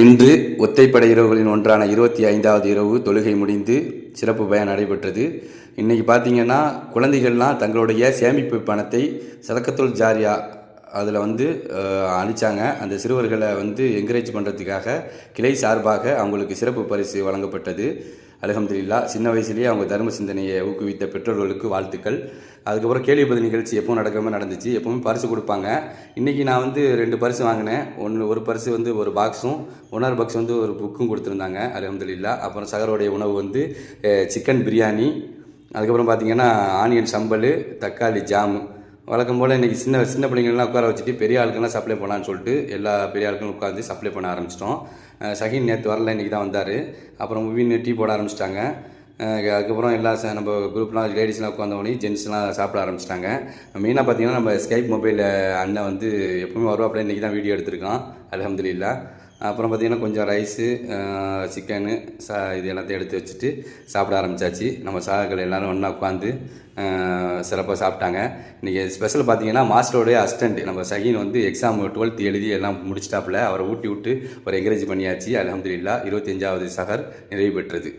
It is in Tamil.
இன்று ஒத்தைப்படை இரவுகளின் ஒன்றான 25வது இரவு தொழுகை முடிந்து சிறப்பு பயான் நடைபெற்றது. இன்றைக்கி பார்த்திங்கன்னா குழந்தைகள்லாம் தங்களுடைய சேமிப்பு பணத்தை சதக்கத்துல் ஜாரியா அதில் அளித்தாங்க. அந்த சிறுவர்களை என்கரேஜ் பண்ணுறதுக்காக கிளை சார்பாக அவங்களுக்கு சிறப்பு பரிசு வழங்கப்பட்டது. அல்ஹம்துலில்லாஹ். சின்ன வயசுலேயே அவங்க தர்ம சிந்தனையை ஊக்குவித்த பெற்றோர்களுக்கு வாழ்த்துக்கள். அதுக்கப்புறம் கேள்வி பதில் நிகழ்ச்சி எப்பவும் நடக்காமல் நடந்துச்சு. எப்பவுமே பரிசு கொடுப்பாங்க. இன்றைக்கி நான் 2 பரிசு வாங்கினேன். ஒரு பரிசு ஒரு பாக்ஸும், இன்னொரு பாக்ஸ் ஒரு புக்கும் கொடுத்துருந்தாங்க. அல்ஹம்துலில்லாஹ். அப்புறம் சகருடைய உணவு சிக்கன் பிரியாணி, அதுக்கப்புறம் பார்த்திங்கன்னா ஆனியன் சம்பல், தக்காளி ஜாமு. வழக்கம் போல் இன்றைக்கி சின்ன சின்ன பிள்ளைங்கள்லாம் உட்கார வச்சுட்டு பெரிய ஆளுக்கெல்லாம் சப்ளை பண்ணலான்னு சொல்லிட்டு எல்லா பெரிய ஆளுக்கும் உட்காந்து சப்ளை பண்ண ஆரம்பிச்சிட்டோம். ஷஹீன் நேற்று வரல, இன்றைக்கி தான் வந்தார். அப்புறம் முவின் டீ போட ஆரம்பிச்சிட்டாங்க. அதுக்கப்புறம் எல்லா நம்ம குரூப்லாம் லேடிஸ்லாம் உட்காந்தோடனே ஜென்ஸ்லாம் சாப்பிட ஆரம்பிச்சிட்டாங்க. மெயினாக பார்த்திங்கன்னா நம்ம ஸ்கைப் மொபைலில் அண்ணன் எப்பவுமே வருவாப்பில், இன்றைக்கி தான் வீடியோ எடுத்திருக்கான். அல்ஹம்துலில்லாஹ். அப்புறம் பார்த்திங்கன்னா கொஞ்சம் ரைஸு, சிக்கனு இது எல்லாத்தையும் எடுத்து வச்சுட்டு சாப்பிட ஆரம்பித்தாச்சு. நம்ம சாகர்கள் எல்லோரும் ஒன்றா உட்காந்து சிறப்பாக சாப்பிட்டாங்க. இன்றைக்கி ஸ்பெஷல் பார்த்திங்கன்னா மாஸ்டரோடைய அசிஸ்டண்ட் நம்ம ஷஹீன் எக்ஸாம் 12th எழுதி எல்லாம் முடிச்சிட்டாப்புல. அவரை ஊட்டி விட்டு ஒரு என்கரேஜ் பண்ணியாச்சு. அல்ஹம்துலில்லாஹ். 25வது சஹர் நிறைவு பெற்றது.